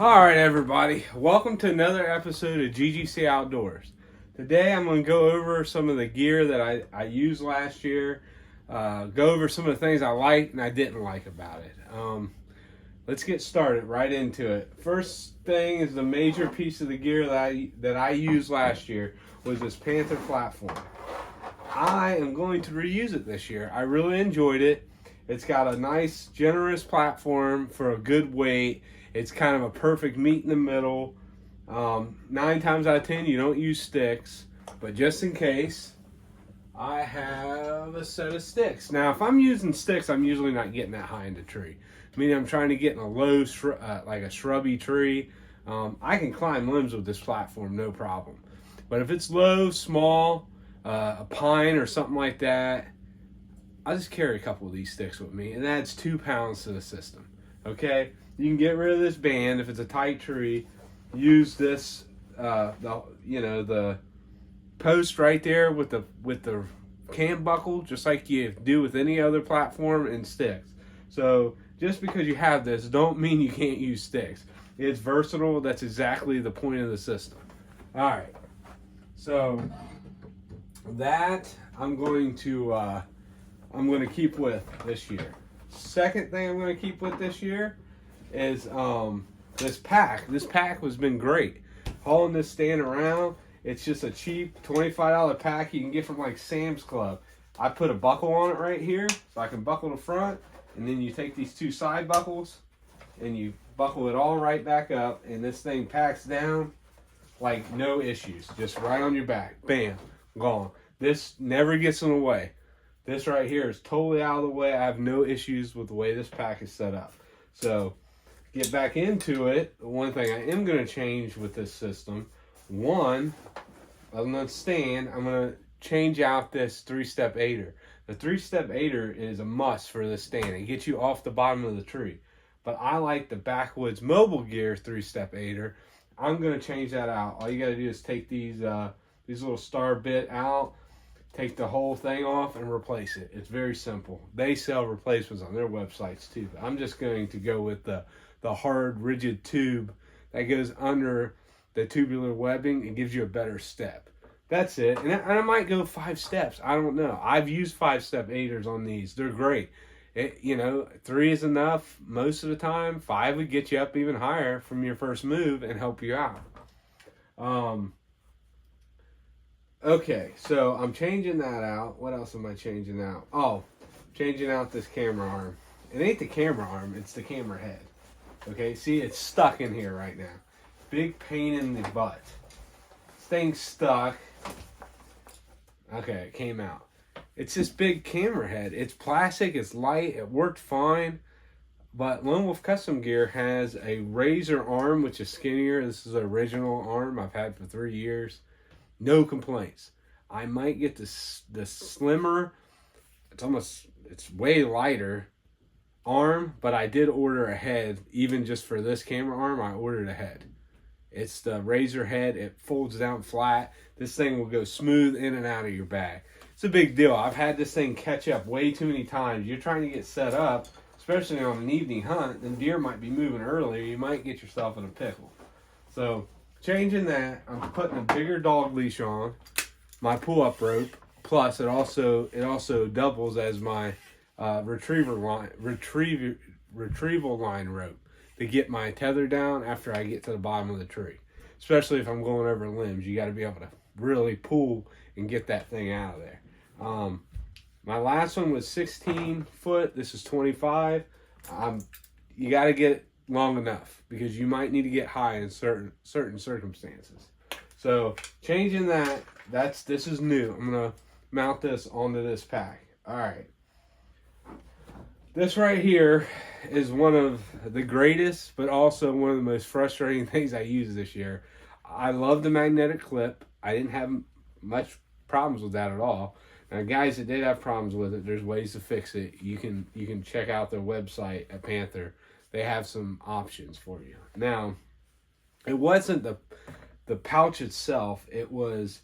All right, everybody. Welcome to another episode of GGC Outdoors. Today, I'm going to go over some of the gear that I used last year. Go over some of the things I liked and I didn't like about it. Let's get started right into it. First thing is the major piece of the gear that I used last year was this Panther platform. I am going to reuse it this year. I really enjoyed it. It's got a nice, generous platform for a good weight. It's kind of a perfect meet in the middle. 9 times out of 10, you don't use sticks, but just in case, I have a set of sticks. Now, if I'm using sticks, I'm usually not getting that high in the tree. Meaning I'm trying to get in a low, like a shrubby tree. I can climb limbs with this platform, no problem. But if it's low, small, a pine or something like that, I'll just carry a couple of these sticks with me, and that adds 2 pounds to the system. Okay, you can get rid of this band if it's a tight tree. Use this, the post right there with the cam buckle, just like you do with any other platform and sticks. So just because you have this, don't mean you can't use sticks. It's versatile. That's exactly the point of the system. All right, so that I'm going to keep with this year. Second thing I'm going to keep with this year is this pack. This pack has been great. Hauling this stand around, it's just a cheap $25 pack you can get from like Sam's Club. I put a buckle on it right here so I can buckle the front, and then you take these 2 side buckles and you buckle it all right back up, and this thing packs down like no issues. Just right on your back. Bam. Gone. This never gets in the way. This right here is totally out of the way. I have no issues with the way this pack is set up. So, get back into it. One thing I am going to change with this system, other than stand, I'm going to change out this 3-step aider. The 3-step aider is a must for this stand. It gets you off the bottom of the tree. But I like the Backwoods Mobile Gear 3-step aider. I'm going to change that out. All you got to do is take these little star bit out, take the whole thing off and replace it. It's very simple. They sell replacements on their websites too. But I'm just going to go with the hard, rigid tube that goes under the tubular webbing and gives you a better step. That's it. And I might go 5 steps. I don't know. I've used 5-step aiders on these. They're great. 3 is enough most of the time. 5 would get you up even higher from your first move and help you out. Okay, so I'm changing that out. What else am I changing out? Oh, changing out this camera arm. It ain't the camera arm, it's the camera head. Okay, see, it's stuck in here right now. Big pain in the butt. This thing's stuck. Okay, it came out. It's this big camera head. It's plastic, it's light, it worked fine. But Lone Wolf Custom Gear has a razor arm, which is skinnier. This is the original arm I've had for 3 years. No complaints. I might get the slimmer, it's way lighter arm, but I did order a head. Even just for this camera arm, I ordered a head. It's the razor head. It folds down flat. This thing will go smooth in and out of your bag. It's a big deal. I've had this thing catch up way too many times. You're trying to get set up, especially on an evening hunt, then deer might be moving earlier. You might get yourself in a pickle. So, changing that, I'm putting a bigger dog leash on, my pull-up rope, plus it also doubles as my retrieval line rope to get my tether down after I get to the bottom of the tree. Especially if I'm going over limbs, you got to be able to really pull and get that thing out of there. My last one was 16 foot. This is 25. You got to get long enough because you might need to get high in certain circumstances. So changing that, this is new. I'm gonna mount this onto this pack. All right. This right here is one of the greatest, but also one of the most frustrating things I used this year. I love the magnetic clip. I didn't have much problems with that at all. Now, guys that did have problems with it, there's ways to fix it. You can check out their website at Panther. They have some options for you. Now, it wasn't the pouch itself. It was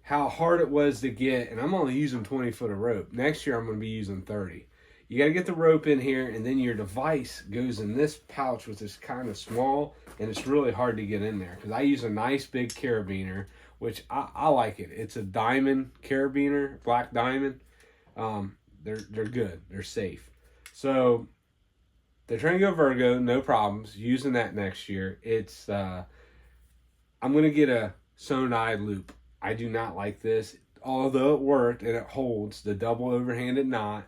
how hard it was to get. And I'm only using 20 foot of rope. Next year, I'm going to be using 30. you got to get the rope in here, and then your device goes in this pouch, which is kind of small, and it's really hard to get in there because I use a nice big carabiner, which I like it. It's a diamond carabiner, black diamond. They're good. They're safe. So the Trango Virgo, no problems. Using that next year. It's I'm gonna get a sewn-eye loop. I do not like this, although it worked and it holds the double overhanded knot.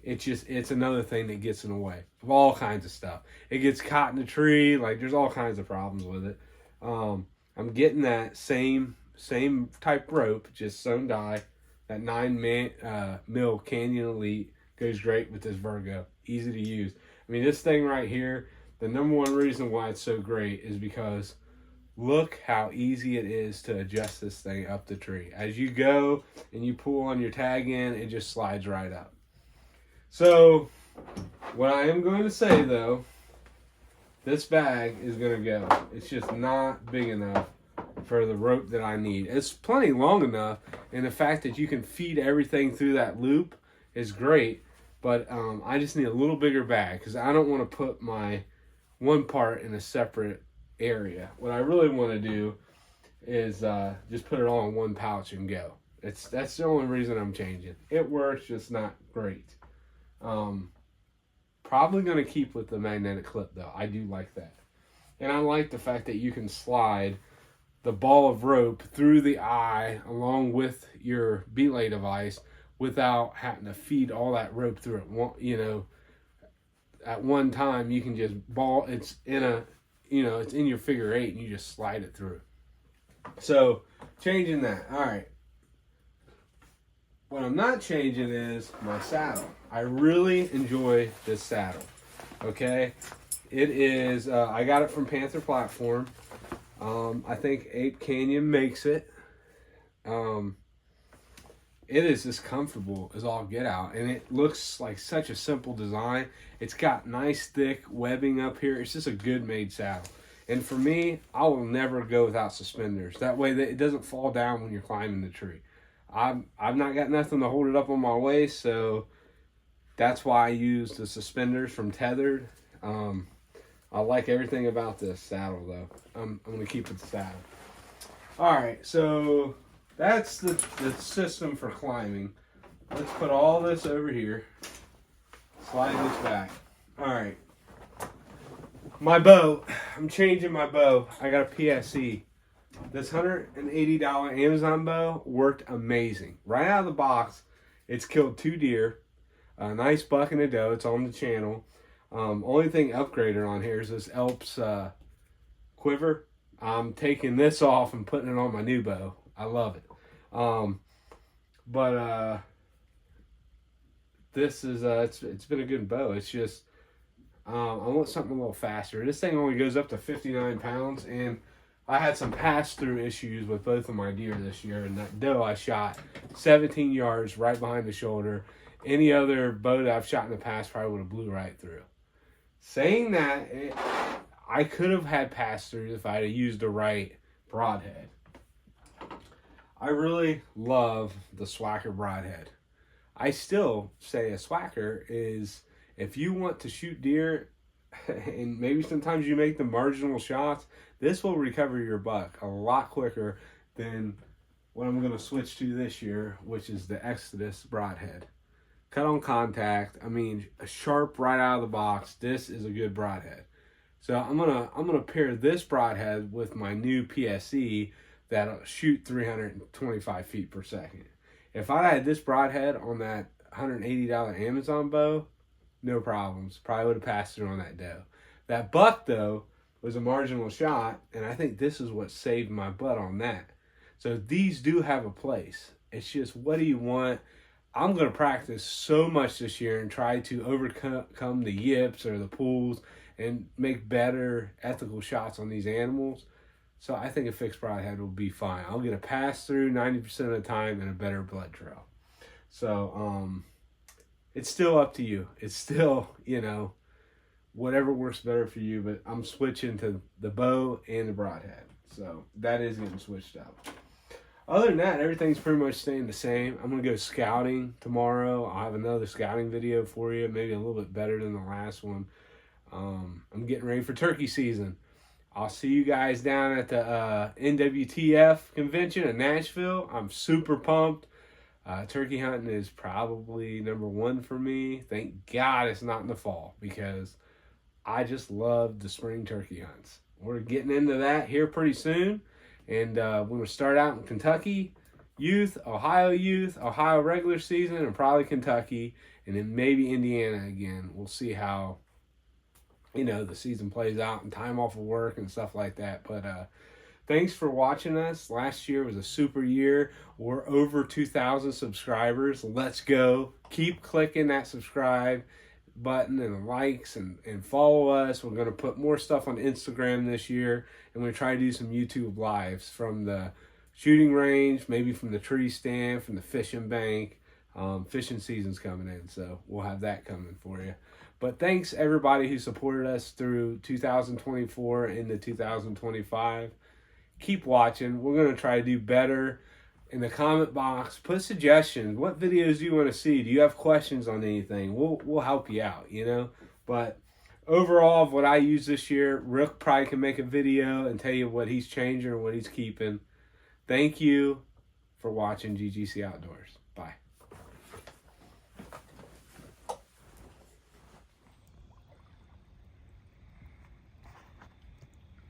It's another thing that gets in the way of all kinds of stuff. It gets caught in the tree. Like, there's all kinds of problems with it. I'm getting that same type rope, just sewn die. That 9 mil Canyon Elite goes great with this Virgo. Easy to use. I mean, this thing right here, the number one reason why it's so great is because look how easy it is to adjust this thing up the tree. As you go and you pull on your tag in, it just slides right up. So, what I am going to say though, this bag is going to go. It's just not big enough for the rope that I need. It's plenty long enough, and the fact that you can feed everything through that loop is great, but I just need a little bigger bag because I don't want to put my one part in a separate area. What I really want to do is just put it all in one pouch and go. That's the only reason I'm changing. It works, just not great. Probably going to keep with the magnetic clip though. I do like that. And I like the fact that you can slide the ball of rope through the eye along with your belay device without having to feed all that rope through it. At one time you can just it's in your figure 8 and you just slide it through. So changing that. All right. What I'm not changing is my saddle. I really enjoy this saddle. Okay, it is. I got it from Panther Platform. I think Ape Canyon makes it. It is as comfortable as all get out, and it looks like such a simple design. It's got nice thick webbing up here. It's just a good made saddle. And for me, I will never go without suspenders. That way it doesn't fall down when you're climbing the tree. I've not got nothing to hold it up on my waist, so that's why I use the suspenders from Tethered. I like everything about this saddle, though. I'm going to keep it the saddle. All right, so that's the system for climbing. Let's put all this over here. Slide this back. All right. My bow. I'm changing my bow. I got a PSE. This $180 Amazon bow worked amazing. Right out of the box, it's killed 2 deer. A nice buck and a doe. It's on the channel. Only thing upgraded on here is this Elps quiver. I'm taking this off and putting it on my new bow. I love it. This is it's been a good bow. It's just I want something a little faster. This thing only goes up to 59 pounds, and I had some pass-through issues with both of my deer this year, and that doe I shot 17 yards right behind the shoulder. Any other bow that I've shot in the past probably would have blew right through. Saying that, I could have had pass-throughs if I had used the right broadhead. I really love the Swacker broadhead. I still say a Swacker is, if you want to shoot deer, and maybe sometimes you make the marginal shots, this will recover your buck a lot quicker than what I'm going to switch to this year, which is the Exodus broadhead. Cut on contact. I mean, sharp right out of the box. This is a good broadhead. So I'm gonna pair this broadhead with my new PSE that'll shoot 325 feet per second. If I had this broadhead on that $180 Amazon bow, no problems. Probably would have passed through on that doe. That buck, though, was a marginal shot, and I think this is what saved my butt on that. So these do have a place. It's just, what do you want? I'm going to practice so much this year and try to overcome the yips or the pulls and make better ethical shots on these animals. So I think a fixed broadhead will be fine. I'll get a pass through 90% of the time and a better blood trail. So it's still up to you. It's still, whatever works better for you. But I'm switching to the bow and the broadhead. So that is getting switched up. Other than that, everything's pretty much staying the same. I'm going to go scouting tomorrow. I'll have another scouting video for you, maybe a little bit better than the last one. I'm getting ready for turkey season. I'll see you guys down at the NWTF convention in Nashville. I'm super pumped. Turkey hunting is probably #1 for me. Thank God it's not in the fall, because I just love the spring turkey hunts. We're getting into that here pretty soon. And we're going to start out in Kentucky youth, Ohio regular season, and probably Kentucky, and then maybe Indiana again. We'll see how, the season plays out and time off of work and stuff like that. But thanks for watching us. Last year was a super year. We're over 2,000 subscribers. Let's go. Keep clicking that subscribe button and likes and follow us. We're going to put more stuff on Instagram this year, and we're going to try to do some YouTube lives from the shooting range, maybe from the tree stand, from the fishing bank. Fishing season's coming in, so we'll have that coming for you. But thanks everybody who supported us through 2024 into 2025. Keep watching. We're going to try to do better. In the comment box, put suggestions. What videos do you want to see? Do you have questions on anything? We'll help you out, But overall, of what I use this year, Rook probably can make a video and tell you what he's changing or what he's keeping. Thank you for watching GGC Outdoors. Bye.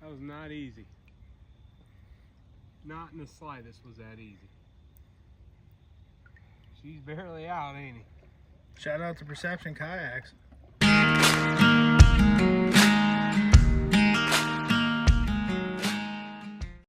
That was not easy. Not in the slightest was that easy. She's barely out, ain't he? Shout out to Perception Kayaks.